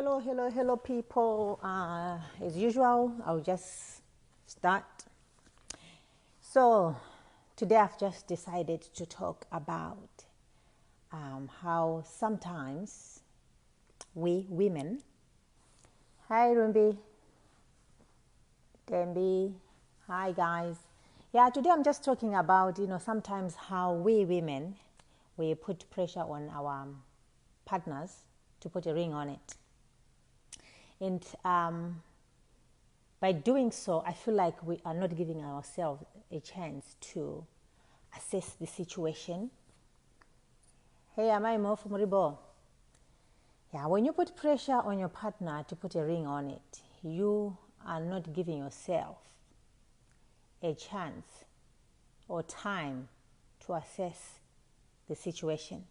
Hello, people. As usual, I'll just start. So, today I've just decided to talk about how sometimes we women. Hi, Rumbi, Dembi. Hi, guys. Yeah, today I'm just talking about, sometimes how we women, we put pressure on our partners to put a ring on it. And by doing so, I feel like we are not giving ourselves a chance to assess the situation. Hey, am I more from Ribo? Yeah, when you put pressure on your partner to put a ring on it, you are not giving yourself a chance or time to assess the situation.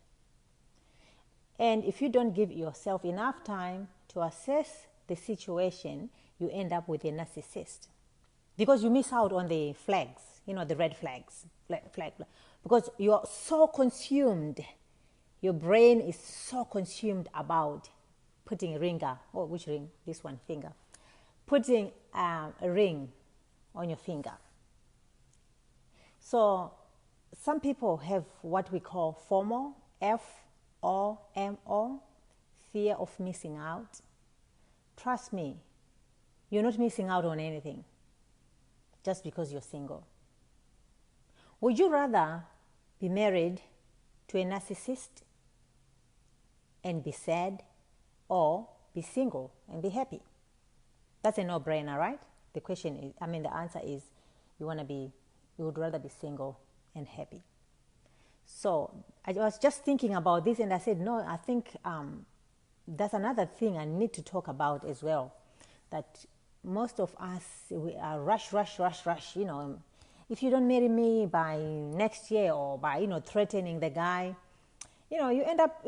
And if you don't give yourself enough time to assess the situation, you end up with a narcissist. Because you miss out on the flags, the red flags. Because you are so consumed, your brain is so consumed about putting a ringer, which ring? This one, finger. Putting a ring on your finger. So some people have what we call FOMO, FOMO, fear of missing out. Trust me, you're not missing out on anything just because you're single. Would you rather be married to a narcissist and be sad, or be single and be happy? That's a no-brainer, right? The answer is you would rather be single and happy. So I was just thinking about this and I said, no, I think that's another thing I need to talk about as well. That most of us, we are rush. If you don't marry me by next year, or by, threatening the guy, you end up,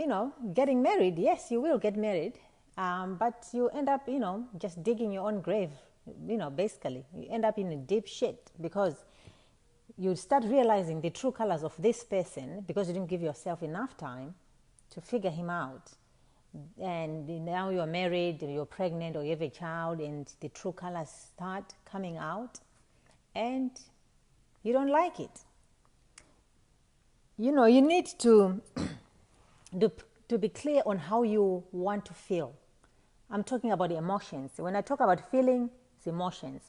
getting married. Yes, you will get married. But you end up, just digging your own grave, basically. You end up in a deep shit because you start realizing the true colors of this person because you didn't give yourself enough time to figure him out. And now you're married, you're pregnant, or you have a child, and the true colors start coming out, and you don't like it. You need to be clear on how you want to feel. I'm talking about the emotions. When I talk about feeling, it's emotions.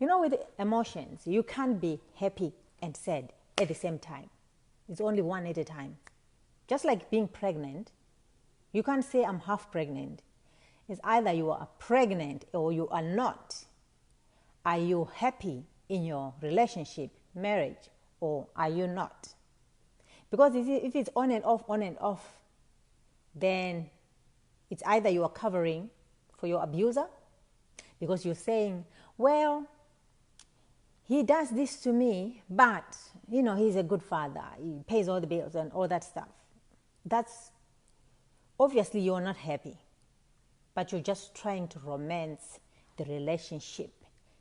With emotions, you can't be happy and sad at the same time. It's only one at a time. Just like being pregnant, you can't say I'm half pregnant. It's either you are pregnant or you are not. Are you happy in your relationship, marriage, or are you not? Because if it's on and off, then it's either you are covering for your abuser, because you're saying, well, he does this to me, but, he's a good father. He pays all the bills and all that stuff. That's obviously you're not happy, but you're just trying to romance the relationship.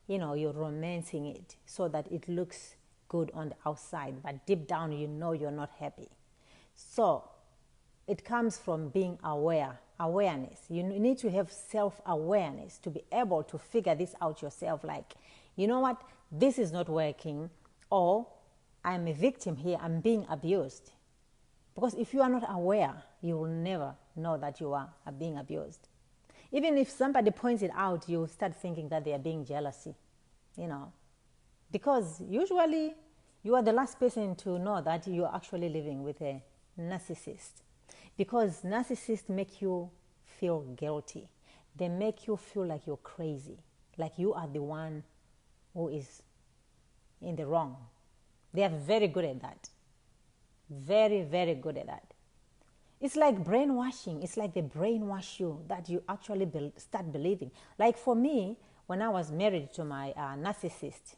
You're romancing it so that it looks good on the outside, but deep down you're not happy. So it comes from being awareness. You need to have self-awareness to be able to figure this out yourself. Like, you know what? This is not working, or I'm a victim here, I'm being abused. Because if you are not aware, you will never know that you are being abused. Even if somebody points it out, you start thinking that they are being jealousy, Because usually you are the last person to know that you are actually living with a narcissist. Because narcissists make you feel guilty. They make you feel like you're crazy, like you are the one who is in the wrong. They are very good at that. Very, very good at that. It's like brainwashing. It's like they brainwash you that you actually start believing. Like for me, when I was married to my narcissist,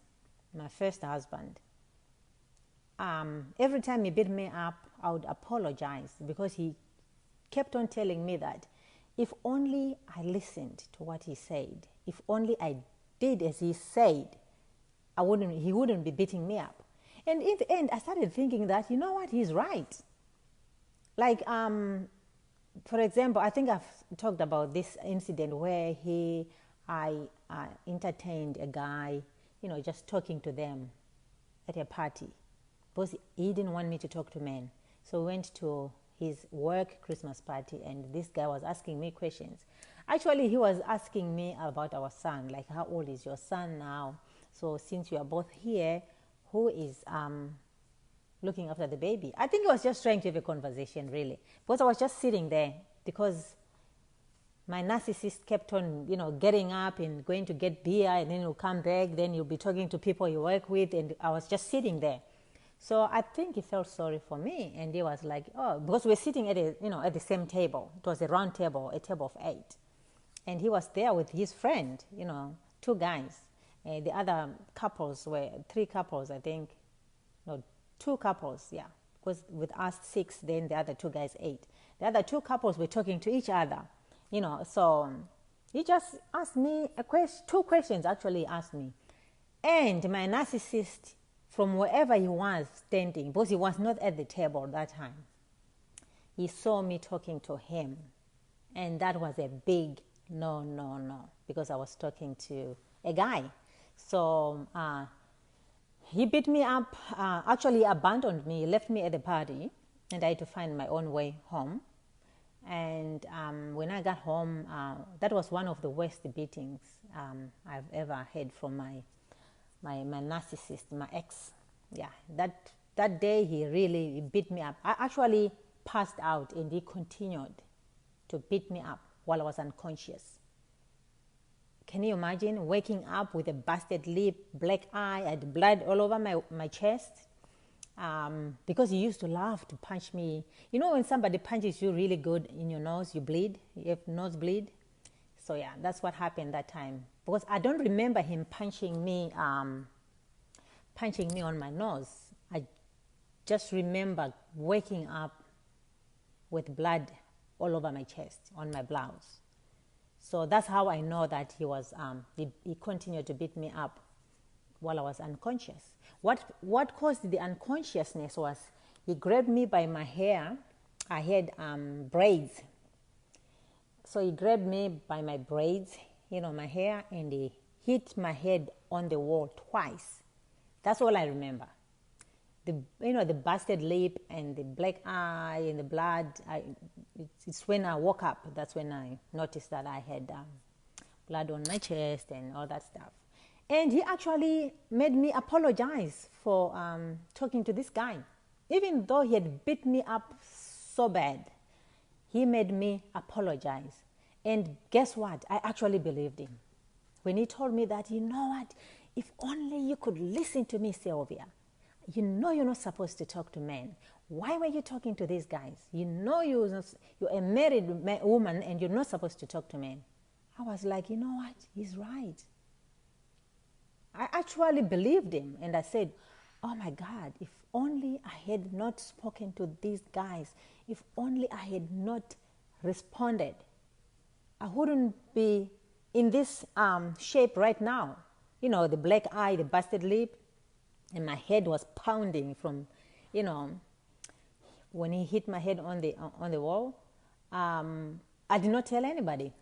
my first husband, every time he beat me up, I would apologize because he kept on telling me that if only I listened to what he said, if only I did as he said, he wouldn't be beating me up. And in the end, I started thinking that, you know what, he's right. Like, for example, I think I've talked about this incident where I entertained a guy, just talking to them at a party, because he didn't want me to talk to men. So we went to his work Christmas party, and this guy was asking me questions. Actually, he was asking me about our son, like, how old is your son now? So since you are both here, who is looking after the baby? I think he was just trying to have a conversation, really, because I was just sitting there, because my narcissist kept on, getting up and going to get beer, and then he'll come back, then you'll be talking to people you work with, and I was just sitting there. So I think he felt sorry for me, and he was like, oh, because we're sitting at at the same table. It was a round table, a table of 8, and he was there with his friend, 2 guys. And the other couples were 3 couples, I think. No, 2 couples, yeah. Because with us 6, then the other 2 guys 8. The other 2 couples were talking to each other, So he just asked me 2 questions. Actually, asked me, and my narcissist, from wherever he was standing, because he was not at the table that time, he saw me talking to him, and that was a big no, because I was talking to a guy. So he beat me up, actually abandoned me, left me at the party, and I had to find my own way home. And when I got home, that was one of the worst beatings I've ever had from my narcissist, my ex. Yeah, that day he beat me up. I actually passed out, and he continued to beat me up while I was unconscious. Can you imagine waking up with a busted lip, black eye, I had blood all over my chest? Because he used to love to punch me. When somebody punches you really good in your nose, you bleed, you have nosebleed. So yeah, that's what happened that time. Because I don't remember him punching me on my nose. I just remember waking up with blood all over my chest, on my blouse. So that's how I know that he was. He continued to beat me up while I was unconscious. What caused the unconsciousness was he grabbed me by my hair. I had braids. So he grabbed me by my braids, my hair, and he hit my head on the wall twice. That's all I remember. The busted lip and the black eye and the blood. It's when I woke up. That's when I noticed that I had blood on my chest and all that stuff. And he actually made me apologize for talking to this guy. Even though he had beat me up so bad, he made me apologize. And guess what? I actually believed him. When he told me that, if only you could listen to me, Sylvia. You're not supposed to talk to men. Why were you talking to these guys? You're a married woman and you're not supposed to talk to men. I was like, he's right. I actually believed him, and I said, oh my God, if only I had not spoken to these guys, if only I had not responded, I wouldn't be in this shape right now. The black eye, the busted lip, and my head was pounding from, when he hit my head on the wall. I did not tell anybody.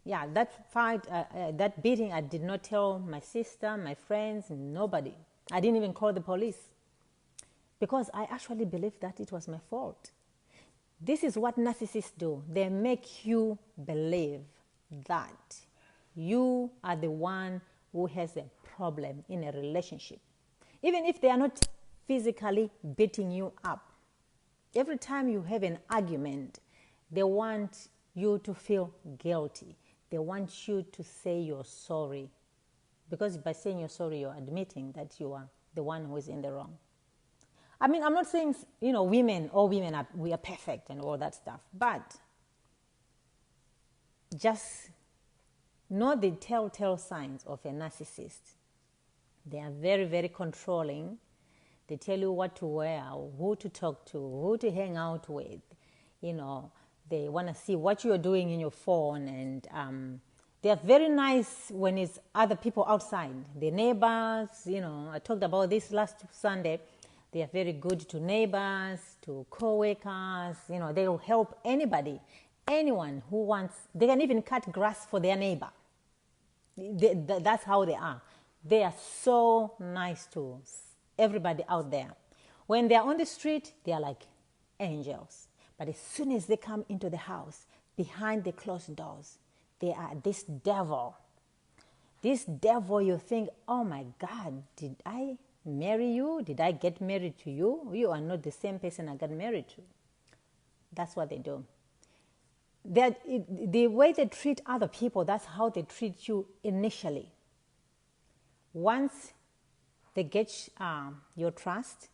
Yeah, that fight, that beating, I did not tell my sister, my friends, nobody. I didn't even call the police, because I actually believed that it was my fault. This is what narcissists do. They make you believe that you are the one who has a problem in a relationship. Even if they are not physically beating you up, every time you have an argument, they want you to feel guilty. They want you to say you're sorry, because by saying you're sorry, you're admitting that you are the one who is in the wrong. I mean, I'm not saying, we are perfect and all that stuff, but just know the telltale signs of a narcissist. They are very, very controlling. They tell you what to wear, who to talk to, who to hang out with. They want to see what you're doing in your phone, and they are very nice when it's other people outside, the neighbors. I talked about this last Sunday. They are very good to neighbors, to co-workers. They will help anybody, anyone who wants. They can even cut grass for their neighbor. That's how they are. They are so nice to everybody out there. When they are on the street, they are like angels. But as soon as they come into the house, behind the closed doors, they are this devil. This devil, you think, oh my God, did I marry you? Did I get married to you? You are not the same person I got married to. That's what they do. The way they treat other people, that's how they treat you initially. Once they get your trust,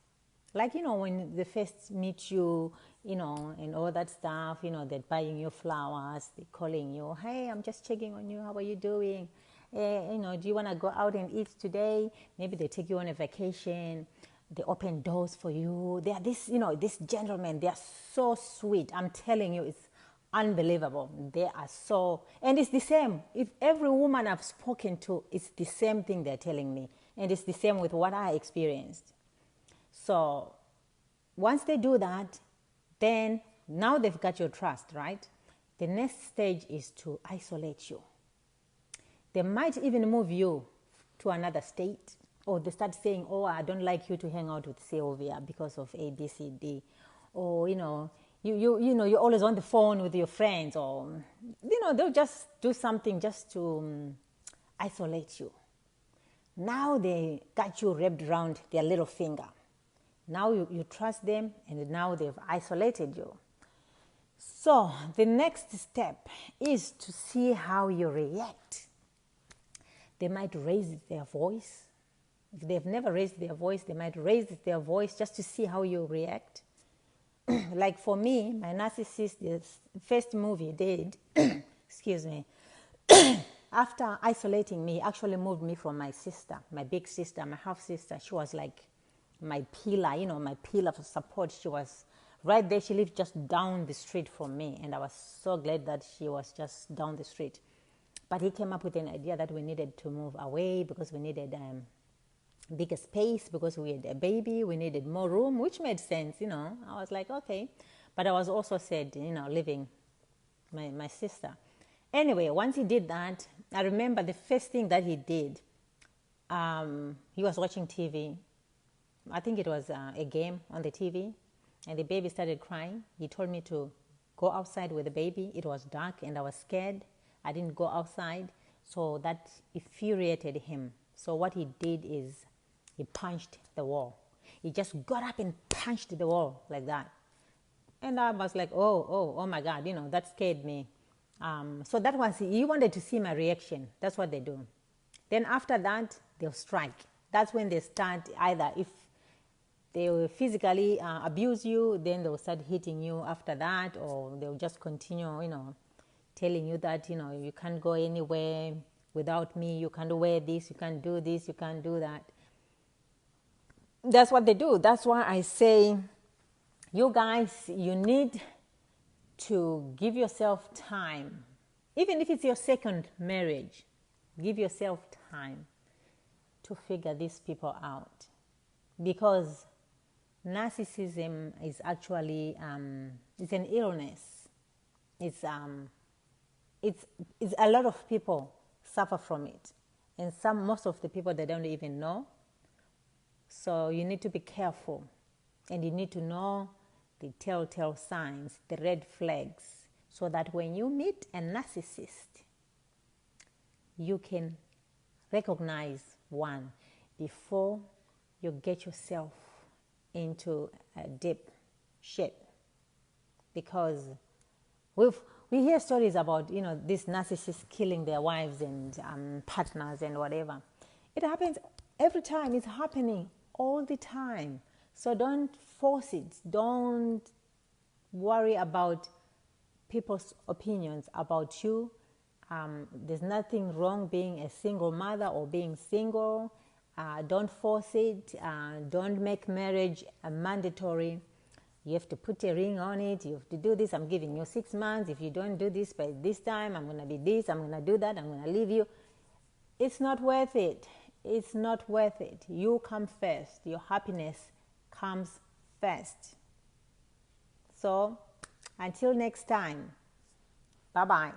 like, when they first meet you, and all that stuff, they're buying you flowers, they're calling you, hey, I'm just checking on you, how are you doing? Do you want to go out and eat today? Maybe they take you on a vacation, they open doors for you. They are this gentlemen, they are so sweet. I'm telling you, it's unbelievable. They are so, and it's the same. If every woman I've spoken to, it's the same thing they're telling me. And it's the same with what I experienced. So once they do that, then now they've got your trust, right? The next stage is to isolate you. They might even move you to another state, or they start saying, oh, I don't like you to hang out with Sylvia because of A, B, C, D. Or, you're always on the phone with your friends, or, they'll just do something just to isolate you. Now they got you wrapped around their little finger. Now you trust them, and now they've isolated you. So the next step is to see how you react. They might raise their voice. If they've never raised their voice, they might raise their voice just to see how you react. Like for me, my narcissist, the first move he did, excuse me, after isolating me, he actually moved me from my sister, my big sister, my half sister. She was like my pillar, my pillar for support. She was right there. She lived just down the street from me, and I was so glad that she was just down the street. But he came up with an idea that we needed to move away because we needed bigger space, because we had a baby, we needed more room, which made sense, I was like, okay. But I was also sad, leaving my sister. Anyway, once he did that, I remember the first thing that he did, he was watching TV. I think it was a game on the TV, and the baby started crying. He told me to go outside with the baby. It was dark, and I was scared. I didn't go outside, so that infuriated him. So what he did is he punched the wall. He just got up and punched the wall like that. And I was like, oh my God, that scared me. So that was, he wanted to see my reaction. That's what they do. Then after that, they'll strike. That's when they start, either if they will physically abuse you, then they'll start hitting you after that, or they'll just continue, telling you that, you can't go anywhere without me, you can't wear this, you can't do this, you can't do that. That's what they do. That's why I say, you guys, you need to give yourself time. Even if it's your second marriage, give yourself time to figure these people out. Because narcissism is actually, it's an illness. It's a lot of people suffer from it. And most of the people, they don't even know. So you need to be careful. And you need to know the telltale signs, the red flags, so that when you meet a narcissist, you can recognize one before you get yourself into a deep shit. Because we hear stories about, these narcissists killing their wives and partners and whatever. It happens every time. It's happening all the time. So don't force it. Don't worry about people's opinions about you. There's nothing wrong being a single mother or being single. Don't force it. Don't make marriage mandatory. You have to put a ring on it. You have to do this. I'm giving you 6 months. If you don't do this by this time, I'm going to be this. I'm going to do that. I'm going to leave you. It's not worth it. It's not worth it. You come first. Your happiness comes first. So until next time, bye-bye.